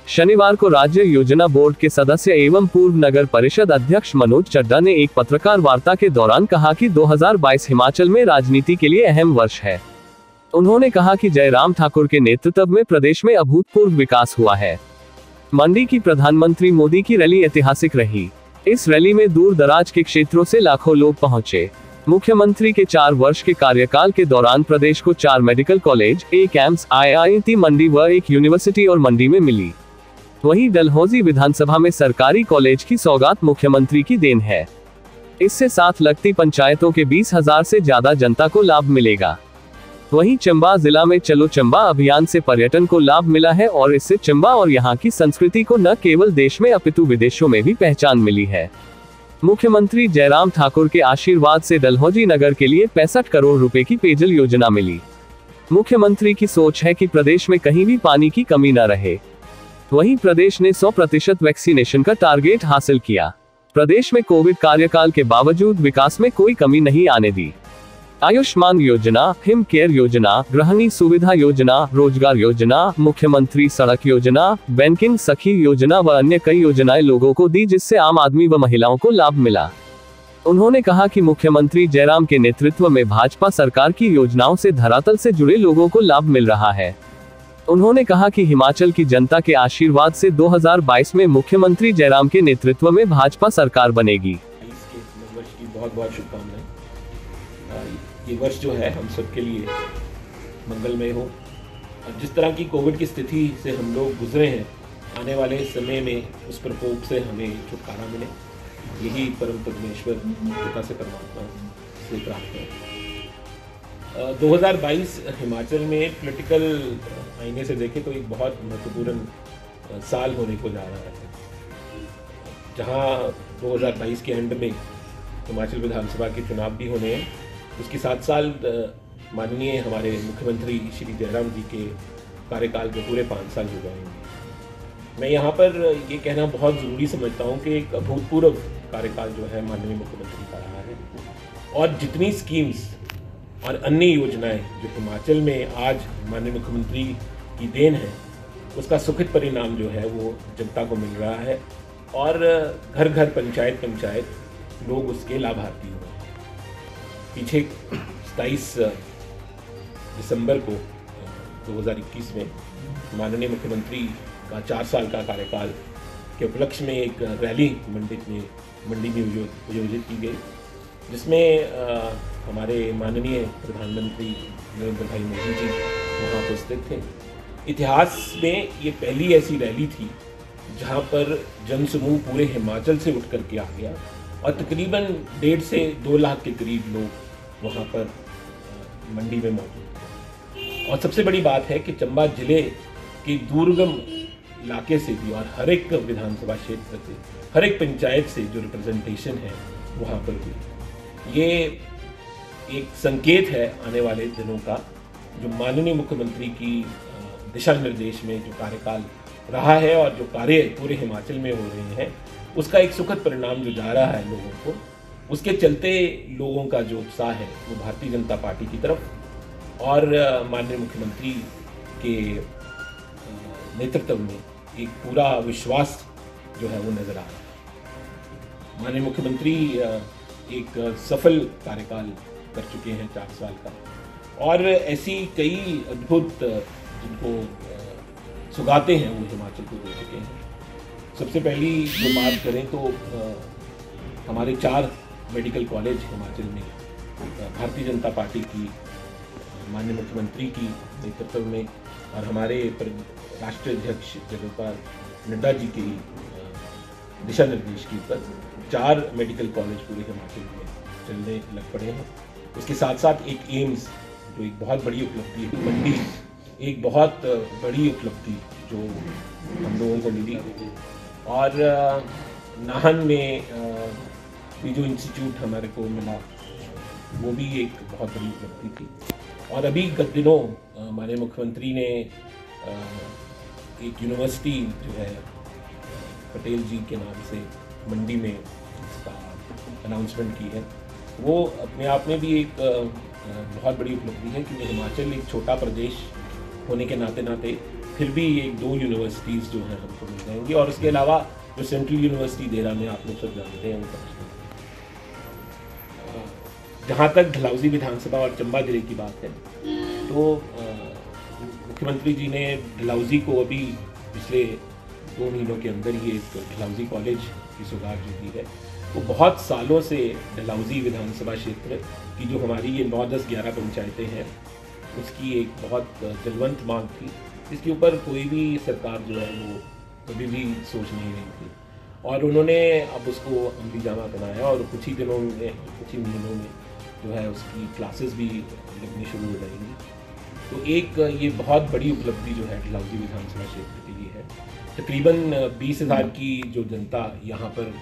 शनिवार को राज्य योजना बोर्ड के सदस्य एवं पूर्व नगर परिषद अध्यक्ष मनोज चड्ढा ने एक पत्रकार वार्ता के दौरान कहा कि 2022 हिमाचल में राजनीति के लिए अहम वर्ष है। उन्होंने कहा कि जयराम ठाकुर के नेतृत्व में प्रदेश में अभूतपूर्व विकास हुआ है। मंडी की प्रधानमंत्री मोदी की रैली ऐतिहासिक रही। इस रैली में दूर दराज के क्षेत्रों से लाखों लोग पहुंचे। मुख्यमंत्री के 4 वर्ष के कार्यकाल के दौरान प्रदेश को 4 मेडिकल कॉलेज, 1 एम्स, IIT मंडी व 1 यूनिवर्सिटी और मंडी में मिली। वहीं डलहौजी विधानसभा में सरकारी कॉलेज की सौगात मुख्यमंत्री की देन है। इससे साथ लगती पंचायतों के 20,000 से ज्यादा जनता को लाभ मिलेगा। वहीं चंबा जिला में चलो चंबा अभियान से पर्यटन को लाभ मिला है और इससे चंबा और यहां की संस्कृति को न केवल देश में अपितु विदेशों में भी पहचान मिली है। मुख्यमंत्री जयराम ठाकुर के आशीर्वाद से डलहौजी नगर के लिए 65 करोड़ रुपए की पेयजल योजना मिली। मुख्यमंत्री की सोच है कि प्रदेश में कहीं भी पानी की कमी न रहे। वहीं प्रदेश ने 100% वैक्सीनेशन का टारगेट हासिल किया। प्रदेश में कोविड कार्यकाल के बावजूद विकास में कोई कमी नहीं आने दी। आयुष्मान योजना, हिम केयर योजना, गृहिणी सुविधा योजना, रोजगार योजना, मुख्यमंत्री सड़क योजना, बैंकिंग सखी योजना व अन्य कई योजनाएं लोगों को दी, जिससे आम आदमी व महिलाओं को लाभ मिला। उन्होंने कहा कि मुख्यमंत्री जयराम के नेतृत्व में भाजपा सरकार की योजनाओं से धरातल से जुड़े लोगों को लाभ मिल रहा है। उन्होंने कहा कि हिमाचल की जनता के आशीर्वाद से 2022 में मुख्यमंत्री जयराम के नेतृत्व में भाजपा सरकार बनेगी। बहुत बहुत शुभकामनाएं। ये वर्ष जो है हम सबके लिए मंगलमय हो और जिस तरह की कोविड की स्थिति से हम लोग गुजरे हैं, आने वाले समय में उस प्रकोप से हमें छुटकारा मिले, यही परम परमेश्वर पिता से परमात्मा से प्रार्थना है। 2022 हिमाचल में पॉलिटिकल आईने से देखें तो एक बहुत महत्वपूर्ण साल होने को जा रहा है, जहां 2022 के एंड में हिमाचल विधानसभा के चुनाव भी होने हैं। उसके साथ माननीय हमारे मुख्यमंत्री श्री जयराम जी के कार्यकाल के पूरे 5 साल हो जाएंगे। मैं यहाँ पर ये कहना बहुत ज़रूरी समझता हूँ कि एक अभूतपूर्व कार्यकाल जो है माननीय मुख्यमंत्री का रहा है और जितनी स्कीम्स और अन्य योजनाएं जो हिमाचल में आज माननीय मुख्यमंत्री की देन है, उसका सुखद परिणाम जो है वो जनता को मिल रहा है और घर घर पंचायत लोग उसके लाभार्थी हुए। पीछे 27 दिसंबर को 2021 में माननीय मुख्यमंत्री का 4 साल का कार्यकाल के उपलक्ष्य में एक रैली मंडी में आयोजित की गई, जिसमें हमारे माननीय प्रधानमंत्री नरेंद्र भाई मोदी जी वहाँ उपस्थित थे। इतिहास में ये पहली ऐसी रैली थी जहाँ पर जनसमूह पूरे हिमाचल से उठ करके आ गया और तकरीबन 1.5 से 2 लाख के करीब लोग वहाँ पर मंडी में मौजूद थे। और सबसे बड़ी बात है कि चंबा जिले के दुर्गम इलाके से भी और हर एक विधानसभा क्षेत्र से, हर एक पंचायत से जो रिप्रेजेंटेशन है वहाँ पर भी। ये एक संकेत है आने वाले दिनों का, जो माननीय मुख्यमंत्री की दिशा निर्देश में जो कार्यकाल रहा है और जो कार्य पूरे हिमाचल में हो रहे हैं, उसका एक सुखद परिणाम जो जा रहा है लोगों को। उसके चलते लोगों का जो उत्साह है वो भारतीय जनता पार्टी की तरफ और माननीय मुख्यमंत्री के नेतृत्व में एक पूरा विश्वास जो है वो नज़र आ रहा है। माननीय मुख्यमंत्री एक सफल कार्यकाल कर चुके हैं 4 साल का और ऐसी कई अद्भुत जिनको सुगाते हैं वो हिमाचल को दे चुके हैं। सबसे पहली जो बात करें तो हमारे 4 मेडिकल कॉलेज हिमाचल में भारतीय जनता पार्टी की माननीय मुख्यमंत्री की नेतृत्व में और हमारे राष्ट्रीय अध्यक्ष जगत नड्डा जी की दिशा निर्देश के ऊपर 4 मेडिकल कॉलेज पूरे हिमाचल में चलने लग पड़े हैं। उसके साथ साथ एक एम्स जो एक बहुत बड़ी उपलब्धि है, मंडी एक बहुत बड़ी उपलब्धि जो हम लोगों को मिली और नाहन में भी जो इंस्टीट्यूट हमारे को मिला वो भी एक बहुत बड़ी उपलब्धि थी। और अभी गत दिनों हमारे मुख्यमंत्री ने एक यूनिवर्सिटी जो है पटेल जी के नाम से मंडी में इसका अनाउंसमेंट की है। वो अपने आप में भी एक बहुत बड़ी उपलब्धि है, क्योंकि हिमाचल एक छोटा प्रदेश होने के नाते फिर भी 1-2 यूनिवर्सिटीज़ जो हैं हमको मिल जाएंगी, और उसके अलावा जो सेंट्रल यूनिवर्सिटी देरा में आप लोग सब जानते हैं उनका। जहाँ तक डलहौजी विधानसभा और चंबा जिले की बात है, तो मुख्यमंत्री जी ने डलहौजी को अभी पिछले 2 महीनों के अंदर ही एक डलहौजी कॉलेज की सौगात जो दी है। वो बहुत सालों से डलहौजी विधानसभा क्षेत्र की जो हमारी ये 9, 10, 11 पंचायतें हैं, उसकी एक बहुत जलवंत मांग थी, जिसके ऊपर कोई भी सरकार जो है वो कभी भी सोच नहीं रही थी, और उन्होंने अब उसको अमली जामा बनाया, और कुछ ही दिनों में, कुछ ही महीनों में जो है उसकी क्लासेस भी लगनी शुरू हो जाएंगी। तो एक ये बहुत बड़ी उपलब्धि जो है डलहौजी विधानसभा क्षेत्र के लिए है। तकरीबन 20,000 की जो जनता यहाँ पर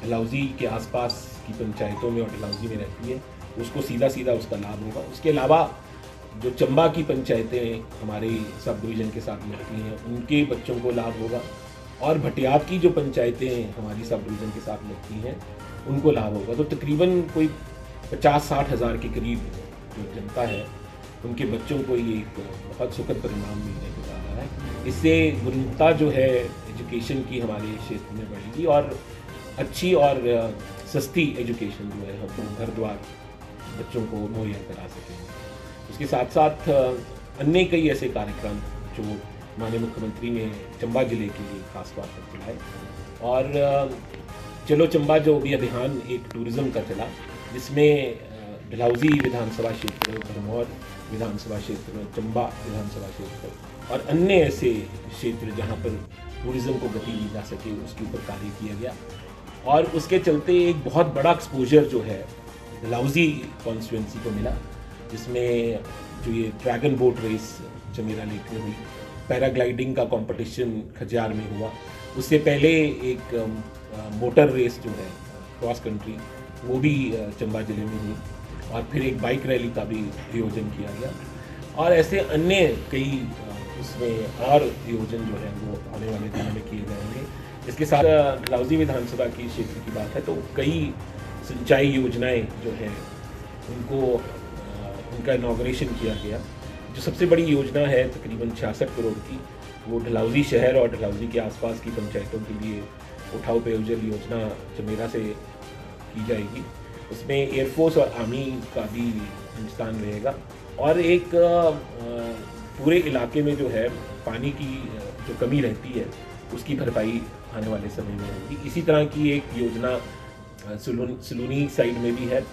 डलहौजी के आसपास की पंचायतों में और डलहौजी में रहती है, उसको सीधा सीधा उसका लाभ होगा। उसके अलावा जो चंबा की पंचायतें हमारे सब डिवीज़न के साथ मिलती हैं, उनके बच्चों को लाभ होगा, और भटियात की जो पंचायतें हमारी सब डिवीज़न के साथ मिलती हैं, उनको लाभ होगा। तो तकरीबन कोई 50-60 हज़ार के करीब जो जनता है, उनके बच्चों को ये एक बहुत सुखद परिणाम मिलने को जा रहा है। इससे गुणवत्ता जो है एजुकेशन की हमारे क्षेत्र में बढ़ेगी, और अच्छी और सस्ती एजुकेशन जो है हम घर द्वार बच्चों को मुहैया करा सकेंगे। उसके साथ साथ अन्य कई ऐसे कार्यक्रम जो माननीय मुख्यमंत्री ने चंबा जिले के लिए खास तौर पर चलाए, और चलो चंबा जो भी अभियान एक टूरिज़्म का चला, जिसमें डलहौजी विधानसभा क्षेत्र, भरमौर विधानसभा क्षेत्र, चंबा विधानसभा क्षेत्र और अन्य ऐसे क्षेत्र जहां पर टूरिज़्म को गति दी जा सके, उसके ऊपर कार्य किया गया। और उसके चलते एक बहुत बड़ा एक्सपोजर जो है डलहौजी कॉन्स्टिट्यूंसी को मिला, जिसमें जो ये dragon boat race Chamera lake में हुई, पैराग्लाइडिंग का कंपटीशन खजियार में हुआ, उससे पहले एक मोटर रेस जो है क्रॉस कंट्री, वो भी चंबा जिले में हुई, और फिर एक बाइक रैली का भी आयोजन किया गया, और ऐसे अन्य कई उसमें और आयोजन जो है वो आने वाले दिनों में किए जाएंगे। इसके साथ डलहौजी विधानसभा की क्षेत्र की बात है तो कई सिंचाई योजनाएं जो हैं उनका इनॉग्रेशन किया गया। जो सबसे बड़ी योजना है तकरीबन 66 करोड़ की, वो डलहौजी शहर और डलहौजी के आसपास की पंचायतों के लिए उठाऊ पेयजल योजना चमेरा से की जाएगी। उसमें एयरफोर्स और आर्मी का भी हिंदुस्तान रहेगा, और एक पूरे इलाके में जो है पानी की जो कमी रहती है उसकी भरपाई आने वाले समय में होगी। इसी तरह की एक योजना सलूनी साइड में भी है,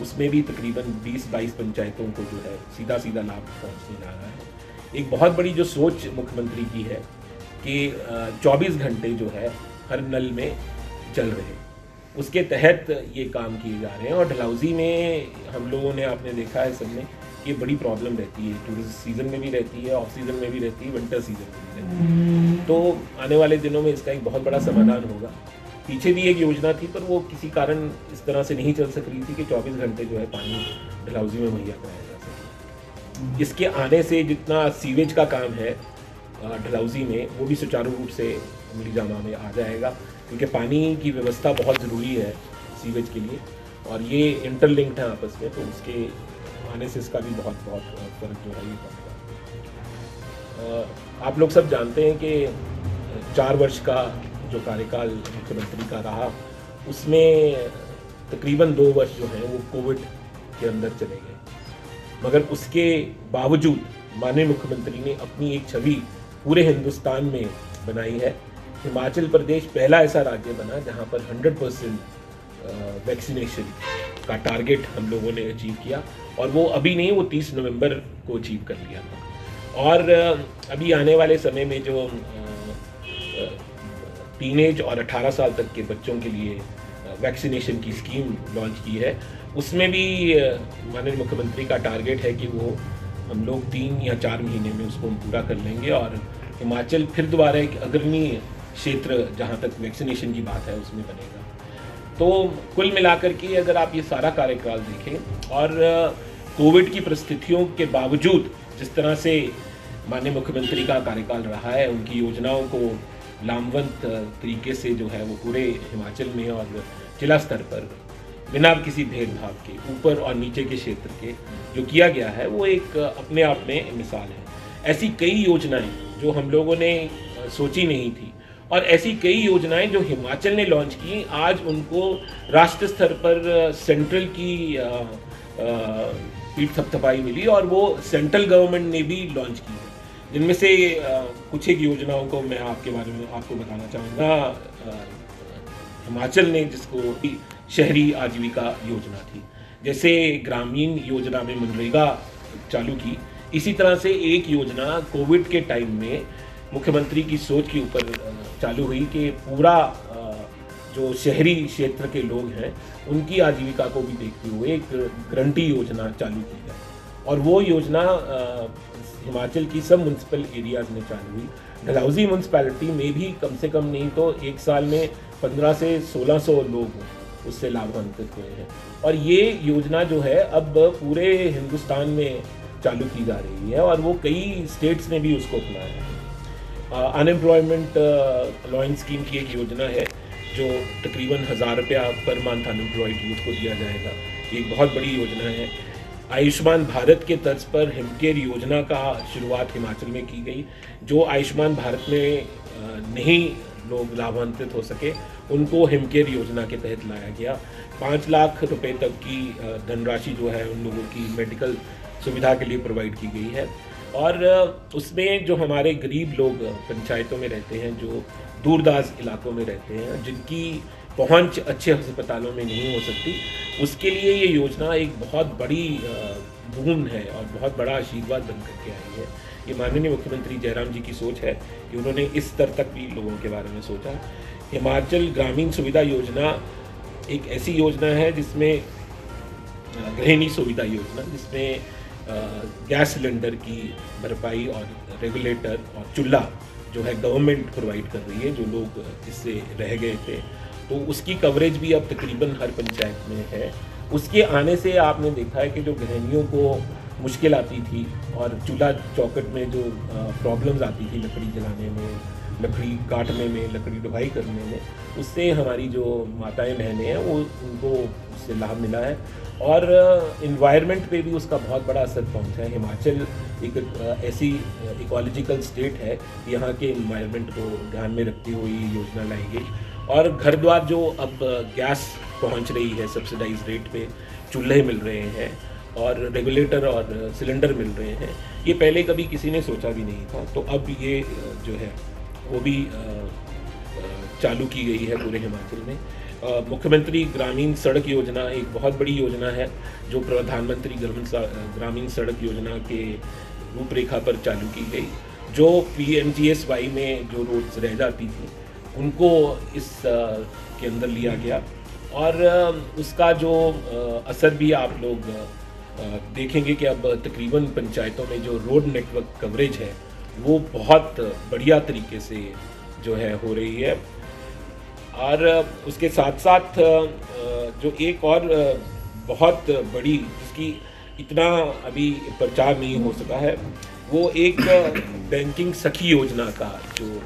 उसमें भी तकरीबन 20-22 पंचायतों को जो है सीधा सीधा लाभ पहुंचने जा रहा है। एक बहुत बड़ी जो सोच मुख्यमंत्री की है कि 24 घंटे जो है हर नल में चल रहे, उसके तहत ये काम किए जा रहे हैं। और डलहौजी में हम लोगों ने, आपने देखा है सबने, ये बड़ी प्रॉब्लम रहती है, टूरिस्ट सीज़न में भी रहती है, ऑफ सीज़न में भी रहती है, विंटर सीज़न में भी रहती है। तो आने वाले दिनों में इसका एक बहुत बड़ा समाधान होगा। पीछे भी एक योजना थी पर वो किसी कारण इस तरह से नहीं चल सक रही थी कि 24 घंटे जो है पानी डलहौजी में मुहैया कराया जा सके। इसके आने से जितना सीवेज का काम है डलहौजी में, वो भी सुचारू रूप से अमली जामा में आ जाएगा, क्योंकि पानी की व्यवस्था बहुत ज़रूरी है सीवेज के लिए, और ये इंटरलिंक्ड है आपस में, तो उसके आने से इसका भी बहुत फ़र्क जो है ये पड़ेगा। आप लोग सब जानते हैं कि 4 वर्ष का जो कार्यकाल मुख्यमंत्री का रहा, उसमें तकरीबन 2 वर्ष जो हैं वो कोविड के अंदर चले गए, मगर उसके बावजूद माननीय मुख्यमंत्री ने अपनी एक छवि पूरे हिंदुस्तान में बनाई है। हिमाचल प्रदेश पहला ऐसा राज्य बना जहां पर 100% वैक्सीनेशन का टारगेट हम लोगों ने अचीव किया, और वो अभी नहीं, वो 30 नवंबर को अचीव कर लिया था। और अभी आने वाले समय में जो टीनेज और 18 साल तक के बच्चों के लिए वैक्सीनेशन की स्कीम लॉन्च की है, उसमें भी माननीय मुख्यमंत्री का टारगेट है कि वो हम लोग 3 या 4 महीने में उसको पूरा कर लेंगे, और हिमाचल फिर दोबारा एक अग्रणी क्षेत्र जहाँ तक वैक्सीनेशन की बात है उसमें बनेगा। तो कुल मिलाकर के अगर आप ये सारा कार्यकाल देखें, और कोविड की परिस्थितियों के बावजूद जिस तरह से माननीय मुख्यमंत्री का कार्यकाल रहा है, उनकी योजनाओं को लामवंत तरीके से जो है वो पूरे हिमाचल में और जिला स्तर पर बिना किसी भेदभाव के ऊपर और नीचे के क्षेत्र के जो किया गया है, वो एक अपने आप में मिसाल है। ऐसी कई योजनाएं जो हम लोगों ने सोची नहीं थी। और ऐसी कई योजनाएं जो हिमाचल ने लॉन्च की, आज उनको राष्ट्र स्तर पर सेंट्रल की पीठ थपथपाई मिली और वो सेंट्रल गवर्नमेंट ने भी लॉन्च की है। जिनमें से कुछ एक योजनाओं को मैं आपके बारे में आपको बताना चाहूँगा। हिमाचल ने जिसको शहरी आजीविका योजना थी, जैसे ग्रामीण योजना में मनरेगा चालू की, इसी तरह से एक योजना कोविड के टाइम में मुख्यमंत्री की सोच के ऊपर चालू हुई कि पूरा जो शहरी क्षेत्र के लोग हैं उनकी आजीविका को भी देखते हुए एक गारंटी योजना चालू की है। और वो योजना हिमाचल की सब म्यूनसिपल एरियाज में चालू हुई। डलहौजी म्यूनसिपैलिटी में भी कम से कम नहीं तो एक साल में 1500 से 1600 लोग उससे लाभान्वित हुए हैं। और ये योजना जो है अब पूरे हिंदुस्तान में चालू की जा रही है और वो कई स्टेट्स ने भी उसको अपनाया है। अनएम्प्लॉयमेंट अलाउंस स्कीम की एक योजना है जो तकरीबन 1000 रुपया पर मंथ अनएम्प्लॉयड यूथ को दिया जाएगा। ये एक बहुत बड़ी योजना है। आयुष्मान भारत के तर्ज पर हिमकेयर योजना का शुरुआत हिमाचल में की गई। जो आयुष्मान भारत में नहीं लोग लाभान्वित हो सके उनको हिमकेयर योजना के तहत लाया गया। 5 लाख रुपए तक की धनराशि जो है उन लोगों की मेडिकल सुविधा के लिए प्रोवाइड की गई है। और उसमें जो हमारे गरीब लोग पंचायतों में रहते हैं, जो दूरदराज इलाकों में रहते हैं, जिनकी पहुंच अच्छे अस्पतालों में नहीं हो सकती, उसके लिए ये योजना एक बहुत बड़ी बूंद है और बहुत बड़ा आशीर्वाद बन करके आई है। ये माननीय मुख्यमंत्री जयराम जी की सोच है कि उन्होंने इस स्तर तक भी लोगों के बारे में सोचा। हिमाचल ग्रामीण सुविधा योजना एक ऐसी योजना है जिसमें गृहिणी सुविधा योजना, जिसमें गैस सिलेंडर की भरपाई और रेगुलेटर और चूल्हा जो है गवर्नमेंट प्रोवाइड कर रही है। जो लोग इससे रह गए थे तो उसकी कवरेज भी अब तकरीबन हर पंचायत में है। उसके आने से आपने देखा है कि जो गृहिणियों को मुश्किल आती थी और चूल्हा चौखट में जो प्रॉब्लम्स आती थी लकड़ी जलाने में, लकड़ी काटने में, लकड़ी ढुलाई करने में, उससे हमारी जो माताएं बहनें हैं वो उनको उससे लाभ मिला है। और इन्वायरमेंट पे भी उसका बहुत बड़ा असर पहुंचा है। हिमाचल एक ऐसी इकोलॉजिकल स्टेट है, यहाँ के इन्वायरमेंट को ध्यान में रखते हुए ये योजना लाई गई। और घर द्वार जो अब गैस पहुंच रही है सब्सिडाइज रेट पे, चूल्हे मिल रहे हैं और रेगुलेटर और सिलेंडर मिल रहे हैं, ये पहले कभी किसी ने सोचा भी नहीं था। तो अब ये जो है वो भी चालू की गई है पूरे हिमाचल में। मुख्यमंत्री ग्रामीण सड़क योजना एक बहुत बड़ी योजना है जो प्रधानमंत्री ग्रामीण सड़क योजना के रूपरेखा पर चालू की गई। जो PMGSY में जो रोड्स रह जाती थी उनको इस के अंदर लिया गया और उसका जो असर भी आप लोग देखेंगे कि अब तकरीबन पंचायतों में जो रोड नेटवर्क कवरेज है वो बहुत बढ़िया तरीके से जो है हो रही है। और उसके साथ साथ जो एक और बहुत बड़ी जिसकी इतना अभी प्रचार नहीं हो सका है, वो एक बैंकिंग सखी योजना का जो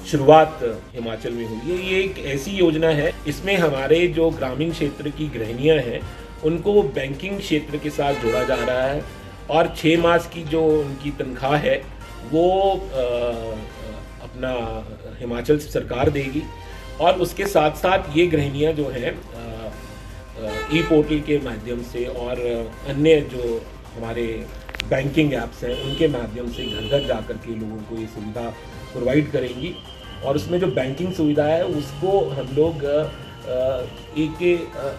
शुरुआत हिमाचल में हुई है। ये एक ऐसी योजना है, इसमें हमारे जो ग्रामीण क्षेत्र की गृहिणियां हैं उनको बैंकिंग क्षेत्र के साथ जोड़ा जा रहा है और 6 मास की जो उनकी तनख्वाह है वो अपना हिमाचल सरकार देगी। और उसके साथ साथ ये गृहिणियाँ जो हैं ई पोर्टल के माध्यम से और अन्य जो हमारे बैंकिंग ऐप्स हैं उनके माध्यम से घर घर जा कर के लोगों को ये सुविधा प्रोवाइड करेंगी। और उसमें जो बैंकिंग सुविधा है उसको हम लोग एक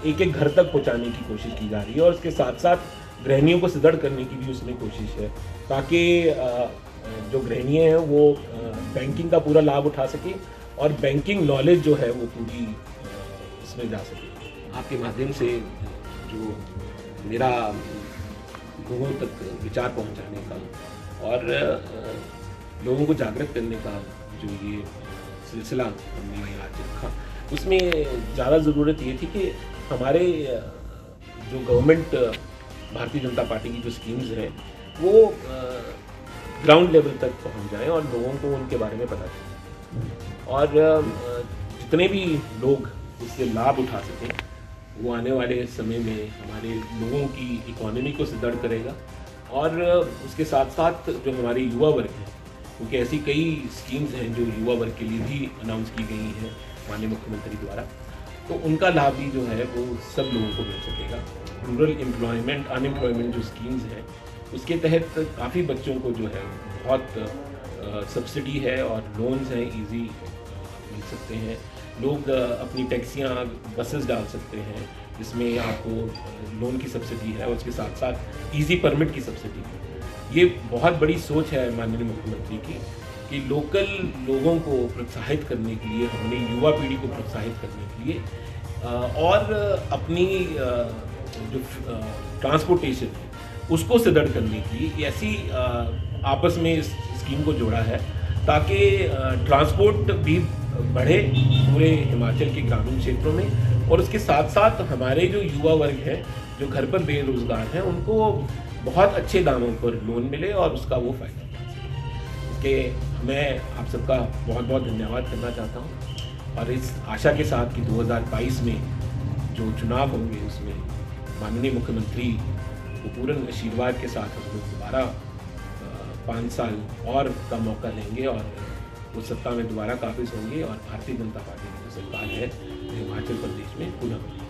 एक घर तक पहुंचाने की कोशिश की जा रही है और उसके साथ साथ गृहिणियों को सुदृढ़ करने की भी उसमें कोशिश है ताकि जो गृहिणियाँ हैं वो बैंकिंग का पूरा लाभ उठा सकें और बैंकिंग नॉलेज जो है वो पूरी इसमें जा सके। आपके माध्यम से जो मेरा लोगों तक विचार पहुंचाने का और लोगों को जागृत करने का जो ये सिलसिला हमने आज रखा, उसमें ज़्यादा ज़रूरत ये थी कि हमारे जो गवर्नमेंट भारतीय जनता पार्टी की जो स्कीम्स हैं वो ग्राउंड लेवल तक पहुंच जाएं और लोगों को उनके बारे में पता चले और जितने भी लोग इससे लाभ उठा सकें वो आने वाले समय में हमारे लोगों की इकोनॉमी को सुदृढ़ करेगा। और उसके साथ साथ जो हमारे युवा वर्ग है क्योंकि ऐसी कई स्कीम्स हैं जो युवा वर्ग के लिए भी अनाउंस की गई हैं माननीय मुख्यमंत्री द्वारा, तो उनका लाभ भी जो है वो सब लोगों को मिल सकेगा। रूरल एम्प्लॉयमेंट अनएम्प्लॉयमेंट जो स्कीम्स हैं उसके तहत काफ़ी बच्चों को जो है बहुत सब्सिडी है और लोन्स हैं ईजी मिल सकते हैं। लोग अपनी टैक्सियाँ बसेस डाल सकते हैं जिसमें आपको लोन की सब्सिडी है और उसके साथ साथ ईजी परमिट की सब्सिडी है। ये बहुत बड़ी सोच है माननीय मुख्यमंत्री की कि लोकल लोगों को प्रोत्साहित करने के लिए, हमने युवा पीढ़ी को प्रोत्साहित करने के लिए और अपनी जो ट्रांसपोर्टेशन है उसको सुदृढ़ करने के लिए ऐसी आपस में इस स्कीम को जोड़ा है ताकि ट्रांसपोर्ट भी बढ़े पूरे हिमाचल के ग्रामीण क्षेत्रों में, और उसके साथ साथ हमारे जो युवा वर्ग हैं जो घर पर बेरोज़गार हैं उनको बहुत अच्छे दामों पर लोन मिले और उसका वो फ़ायदा उठा सकें। इसके मैं आप सबका बहुत बहुत धन्यवाद करना चाहता हूँ और इस आशा के साथ कि 2022 में जो चुनाव होंगे उसमें माननीय मुख्यमंत्री को पूर्ण आशीर्वाद के साथ हम लोग दोबारा 5 साल और का मौका लेंगे और वो सत्ता में दोबारा काबिज होंगे और भारतीय जनता पार्टी की जो सरकार है हिमाचल प्रदेश में पुनः बनेगी।